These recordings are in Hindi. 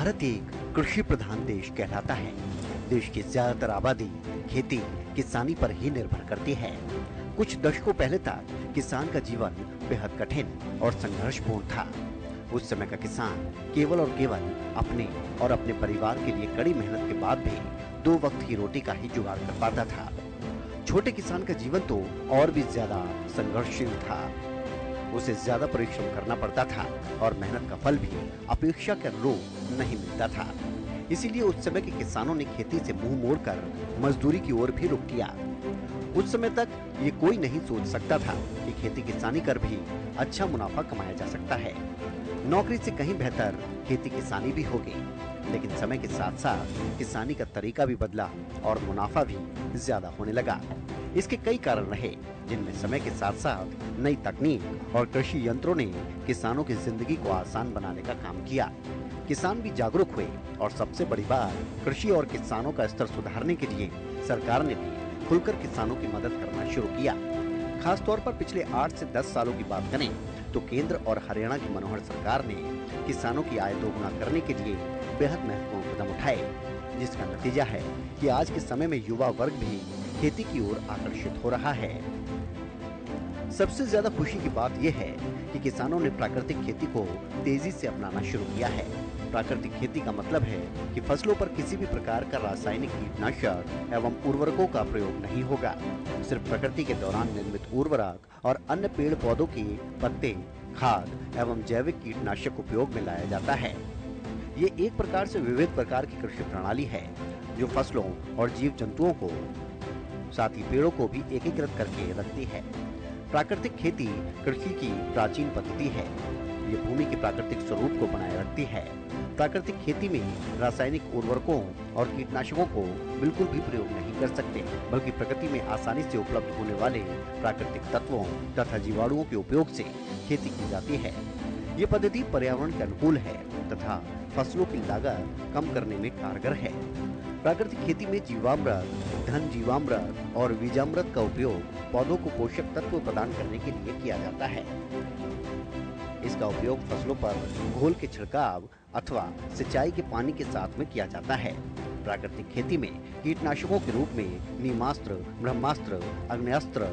भारत एक कृषि प्रधान देश कहलाता है। देश की ज्यादातर आबादी खेती किसानी पर ही निर्भर करती है। कुछ दशकों पहले तक किसान का जीवन बेहद कठिन और संघर्षपूर्ण था। उस समय का किसान केवल और केवल अपने और अपने परिवार के लिए कड़ी मेहनत के बाद भी 2 वक्त की रोटी का ही जुगाड़ कर पाता था। छोटे किसान का जीवन तो और भी ज्यादा संघर्षशील था। उसे ज्यादा परिश्रम करना पड़ता था और मेहनत का फल भी अपेक्षा के अनुरूप नहीं मिलता था। इसीलिए उस समय के किसानों ने खेती से मुंह मोड़कर मजदूरी की ओर भी रुख किया। उस समय तक ये कोई नहीं सोच सकता था कि खेती किसानी कर भी अच्छा मुनाफा कमाया जा सकता है। नौकरी से कहीं बेहतर खेती किसानी भी होगी। लेकिन समय के साथ साथ किसानी का तरीका भी बदला और मुनाफा भी ज्यादा होने लगा। इसके कई कारण रहे, जिनमें समय के साथ साथ नई तकनीक और कृषि यंत्रों ने किसानों की जिंदगी को आसान बनाने का काम किया। किसान भी जागरूक हुए और सबसे बड़ी बात, कृषि और किसानों का स्तर सुधारने के लिए सरकार ने भी खुलकर किसानों की मदद करना शुरू किया। खासतौर पर पिछले 8 से 10 सालों की बात करें तो केंद्र और हरियाणा की मनोहर सरकार ने किसानों की आय दोगुना करने के लिए बेहद महत्वपूर्ण कदम उठाए, जिसका नतीजा है कि आज के समय में युवा वर्ग भी खेती की ओर आकर्षित हो रहा है। सबसे ज्यादा खुशी की बात यह है कि किसानों ने प्राकृतिक खेती को तेजी से अपनाना शुरू किया है। प्राकृतिक खेती का मतलब है कि फसलों पर किसी भी प्रकार का रासायनिक कीटनाशक एवं उर्वरकों का प्रयोग नहीं होगा। सिर्फ प्रकृति के दौरान निर्मित उर्वरक और अन्य पेड़ पौधों के पत्ते, खाद एवं जैविक कीटनाशक उपयोग में लाया जाता है। ये एक प्रकार से विविध प्रकार की कृषि प्रणाली है जो फसलों और जीव जंतुओं को साथ ही पेड़ों को भी एकीकृत करके रखती है। प्राकृतिक खेती कृषि की प्राचीन पद्धति है। ये भूमि के प्राकृतिक स्वरूप को बनाए रखती है। प्राकृतिक खेती में रासायनिक उर्वरकों और कीटनाशकों को बिल्कुल भी प्रयोग नहीं कर सकते, बल्कि प्रकृति में आसानी से उपलब्ध होने वाले प्राकृतिक तत्वों तथा जीवाणुओं के उपयोग से खेती की जाती है। ये पद्धति पर्यावरण के अनुकूल है तथा फसलों की लागत कम करने में कारगर है। प्राकृतिक खेती में जीवामृत, घन जीवामृत और बीजामृत का उपयोग पौधों को पोषक तत्व प्रदान करने के लिए किया जाता है। इसका उपयोग फसलों पर घोल के छिड़काव अथवा सिंचाई के पानी के साथ में किया जाता है। प्राकृतिक खेती में कीटनाशकों के रूप में नीमास्त्र, ब्रह्मास्त्र, अग्नेयास्त्र,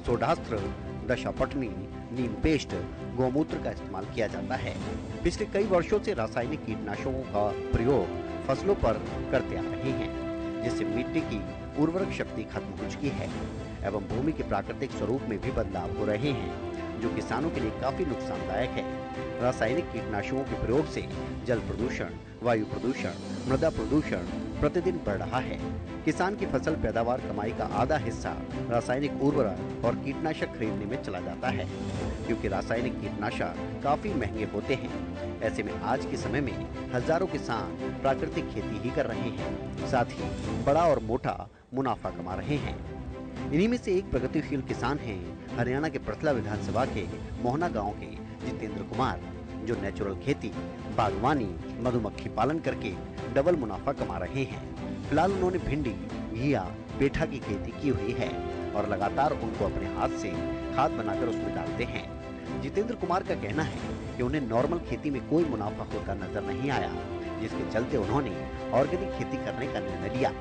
सोडास्त्र, दशापटनी, नीम पेस्ट, गौमूत्र का इस्तेमाल किया जाता है। पिछले कई वर्षों से रासायनिक कीटनाशकों का प्रयोग फसलों पर करते आ रहे हैं, जिससे मिट्टी की उर्वरक शक्ति खत्म हो चुकी है एवं भूमि के प्राकृतिक स्वरूप में भी बदलाव हो रहे हैं, जो किसानों के लिए काफी नुकसानदायक है। रासायनिक कीटनाशकों के प्रयोग से जल प्रदूषण, वायु प्रदूषण, मृदा प्रदूषण प्रतिदिन बढ़ रहा है। किसान की फसल पैदावार कमाई का आधा हिस्सा रासायनिक उर्वरक और कीटनाशक खरीदने में चला जाता है, क्योंकि रासायनिक कीटनाशक काफी महंगे होते हैं। ऐसे में आज के समय में हजारों किसान प्राकृतिक खेती ही कर रहे हैं, साथ ही बड़ा और मोटा मुनाफा कमा रहे हैं। इन्हीं में से एक प्रगतिशील किसान हैं हरियाणा के पृथला विधानसभा के मोहना गांव के जितेंद्र कुमार, जो नेचुरल खेती, बागवानी, मधुमक्खी पालन करके डबल मुनाफा कमा रहे हैं। फिलहाल उन्होंने भिंडी, घिया, पेठा की खेती की हुई है और लगातार उनको अपने हाथ से खाद बनाकर उसमें डालते हैं। जितेंद्र कुमार का कहना है कि उन्हें नॉर्मल खेती में कोई मुनाफा होता नजर नहीं आया, जिसके चलते उन्होंने ऑर्गेनिक खेती करने का निर्णय लिया।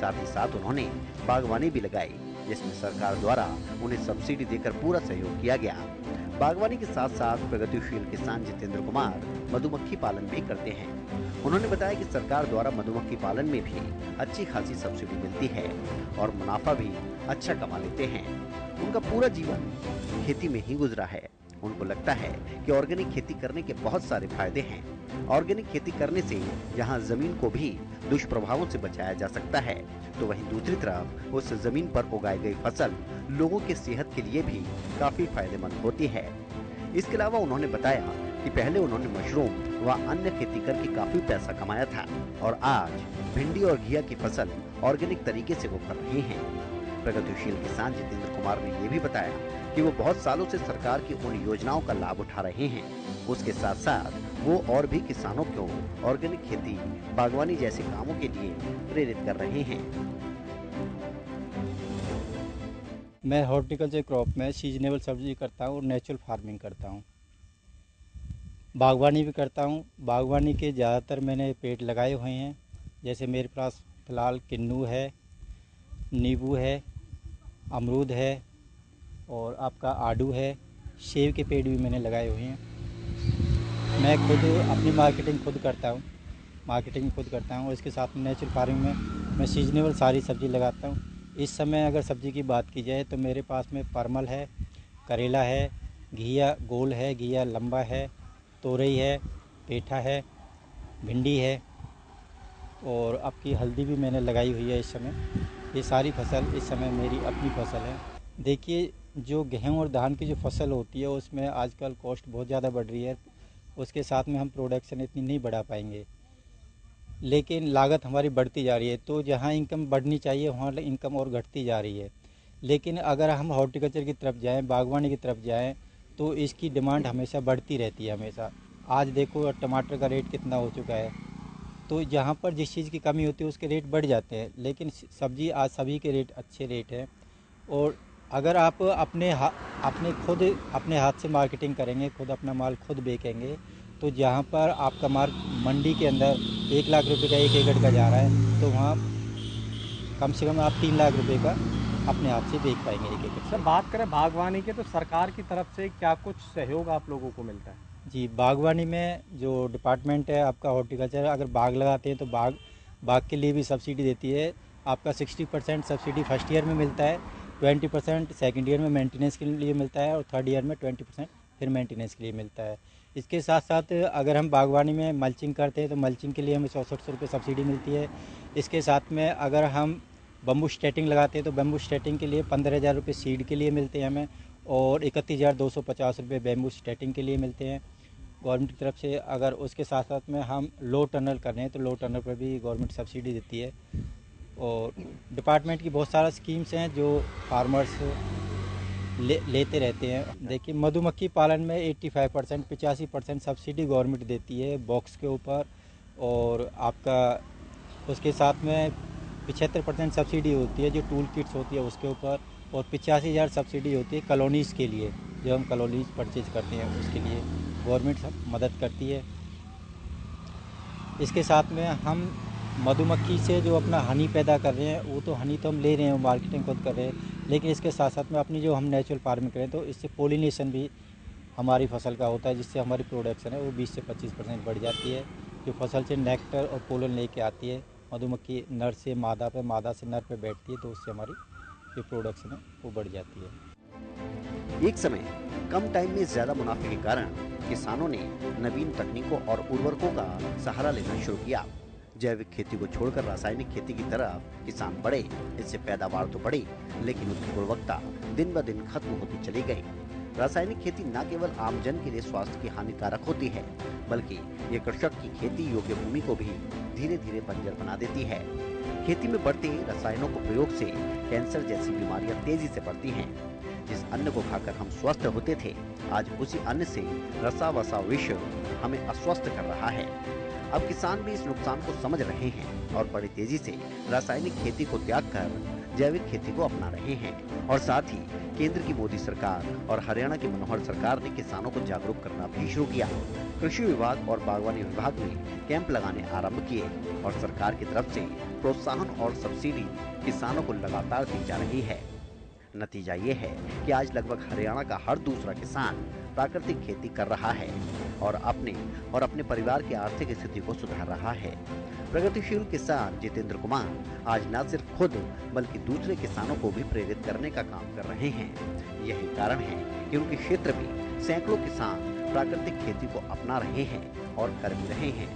साथ ही साथ उन्होंने बागवानी भी लगाई, जिसमें सरकार द्वारा उन्हें सब्सिडी देकर पूरा सहयोग किया गया। बागवानी के साथ साथ प्रगतिशील किसान जितेंद्र कुमार मधुमक्खी पालन भी करते हैं। उन्होंने बताया कि सरकार द्वारा मधुमक्खी पालन में भी अच्छी खासी सब्सिडी मिलती है और मुनाफा भी अच्छा कमा लेते हैं। उनका पूरा जीवन खेती में ही गुजरा है। उनको लगता है कि ऑर्गेनिक खेती करने के बहुत सारे फायदे हैं। ऑर्गेनिक खेती करने से जहां जमीन को भी दुष्प्रभावों से बचाया जा सकता है, तो वहीं दूसरी तरफ उस जमीन पर उगाई गई फसल लोगों की सेहत के लिए भी काफी फायदेमंद होती है। इसके अलावा उन्होंने बताया कि पहले उन्होंने मशरूम व अन्य खेती करके काफी पैसा कमाया था और आज भिंडी और घिया की फसल ऑर्गेनिक तरीके से वो कर रहे हैं। प्रगतिशील किसान जितेंद्र कुमार ने ये भी बताया कि वो बहुत सालों से सरकार की उन योजनाओं का लाभ उठा रहे हैं। उसके साथ साथ वो और भी किसानों को ऑर्गेनिक खेती, बागवानी जैसे कामों के लिए प्रेरित कर रहे हैं। मैं हॉर्टिकल्चर क्रॉप में सीजनेबल सब्जी करता हूँ और नेचुरल फार्मिंग करता हूँ। बागवानी भी करता हूँ। बागवानी के ज़्यादातर मैंने पेड़ लगाए हुए हैं। जैसे मेरे पास फ़िलहाल किन्नू है, नींबू है, अमरूद है और आपका आड़ू है। सेब के पेड़ भी मैंने लगाए हुए हैं। मैं खुद अपनी मार्केटिंग खुद करता हूँ और इसके साथ में नेचुरल फार्मिंग में मैं सीजनेबल सारी सब्ज़ी लगाता हूँ। इस समय अगर सब्ज़ी की बात की जाए तो मेरे पास में परमल है, करेला है, घिया गोल है, घिया लंबा है, तोरई है, पेठा है, भिंडी है और आपकी हल्दी भी मैंने लगाई हुई है इस समय। ये सारी फसल इस समय मेरी अपनी फसल है। देखिए, जो गेहूँ और धान की जो फसल होती है उसमें आजकल कॉस्ट बहुत ज़्यादा बढ़ रही है। उसके साथ में हम प्रोडक्शन इतनी नहीं बढ़ा पाएंगे, लेकिन लागत हमारी बढ़ती जा रही है। तो जहाँ इनकम बढ़नी चाहिए वहाँ इनकम और घटती जा रही है। लेकिन अगर हम हॉर्टिकल्चर की तरफ जाएँ, बागवानी की तरफ जाएँ, तो इसकी डिमांड हमेशा बढ़ती रहती है हमेशा। आज देखो टमाटर का रेट कितना हो चुका है। तो जहाँ पर जिस चीज़ की कमी होती है उसके रेट बढ़ जाते हैं, लेकिन सब्ज़ी आज सभी के रेट अच्छे रेट हैं। और अगर आप अपने हाथ से मार्केटिंग करेंगे, खुद अपना माल खुद बेचेंगे, तो जहाँ पर आपका माल मंडी के अंदर 1 लाख रुपए का 1 एकड़ का जा रहा है, तो वहाँ कम से कम आप 3 लाख रुपए का अपने हाथ से बेच पाएंगे 1 एकड़ सर, से। बात करें बागवानी के तो सरकार की तरफ से क्या कुछ सहयोग आप लोगों को मिलता है? जी, बागवानी में जो डिपार्टमेंट है आपका हॉर्टिकल्चर, अगर बाग लगाते हैं तो बाग के लिए भी सब्सिडी देती है। आपका 60% सब्सिडी फर्स्ट ईयर में मिलता है, 20% सेकेंड ईयर में मेंटेनेंस के लिए मिलता है और थर्ड ईयर में 20% फिर मेंटेनेंस के लिए मिलता है। इसके साथ साथ अगर हम बागवानी में मल्चिंग करते हैं तो मल्चिंग के लिए हमें 100 रुपये सब्सिडी मिलती है। इसके साथ में अगर हम बम्बू स्टेटिंग लगाते हैं तो बम्बू स्टेटिंग के लिए 15,000 रुपये सीड के लिए मिलते हैं हमें और 31,250 रुपये बैम्बू स्टेटिंग के लिए मिलते हैं गवर्नमेंट की तरफ से। अगर उसके साथ साथ में हम लो टनल कर रहे हैं तो लो टनल पर भी गवर्नमेंट सब्सिडी देती है। और डिपार्टमेंट की बहुत सारा स्कीम्स हैं जो फार्मर्स लेते रहते हैं। देखिए, मधुमक्खी पालन में 85% 85% सब्सिडी गवर्नमेंट देती है बॉक्स के ऊपर। और आपका उसके साथ में 75% सब्सिडी होती है जो टूल किट्स होती है उसके ऊपर। और 85,000 सब्सिडी होती है कॉलोनीज़ के लिए, जो हम कॉलोनीज़ परचेज करते हैं उसके लिए गवर्नमेंट सब मदद करती है। इसके साथ में हम मधुमक्खी से जो अपना हनी पैदा कर रहे हैं, वो तो हनी तो हम ले रहे हैं, मार्केटिंग खुद कर रहे हैं, लेकिन इसके साथ साथ में अपनी जो हम नेचुरल फार्मिंग करें तो इससे पोलिनेशन भी हमारी फसल का होता है, जिससे हमारी प्रोडक्शन है वो 20 से 25% बढ़ जाती है। जो फसल से नेक्टर और पोलन लेके आती है, मधुमक्खी नर से मादा पे, मादा से नर पे बैठती है, तो उससे हमारी जो प्रोडक्शन है वो बढ़ जाती है। एक समय कम टाइम में ज्यादा मुनाफे के कारण किसानों ने नवीन तकनीकों और उर्वरकों का सहारा लेना शुरू किया। जैविक खेती को छोड़कर रासायनिक खेती की तरफ किसान बढ़े। इससे पैदावार तो बढ़ी, लेकिन उसकी गुणवत्ता दिन ब दिन खत्म होती चली गई। रासायनिक खेती न केवल आमजन के लिए स्वास्थ्य की हानिकारक होती है, बल्कि ये कृषक की खेती योग्य भूमि को भी धीरे धीरे बंजर बना देती है। खेती में बढ़ते रसायनों को प्रयोग से कैंसर जैसी बीमारियां तेजी से बढ़ती हैं। जिस अन्न को खाकर हम स्वस्थ होते थे, आज उसी अन्न से रसा वसा विष हमें अस्वस्थ कर रहा है। अब किसान भी इस नुकसान को समझ रहे हैं और बड़ी तेजी से रासायनिक खेती को त्याग कर जैविक खेती को अपना रहे हैं। और साथ ही केंद्र की मोदी सरकार और हरियाणा की मनोहर सरकार ने किसानों को जागरूक करना भी शुरू किया। कृषि विभाग और बागवानी विभाग ने कैंप लगाने आरंभ किए और सरकार की तरफ से प्रोत्साहन और सब्सिडी किसानों को लगातार दी जा रही है। नतीजा ये है कि आज लगभग हरियाणा का हर दूसरा किसान प्राकृतिक खेती कर रहा है और अपने परिवार की आर्थिक स्थिति को सुधार रहा है। प्रगतिशील किसान जितेंद्र कुमार आज न सिर्फ खुद बल्कि दूसरे किसानों को भी प्रेरित करने का काम कर रहे हैं। यही कारण है कि उनके क्षेत्र में सैकड़ों किसान प्राकृतिक खेती को अपना रहे हैं और कर भी रहे हैं।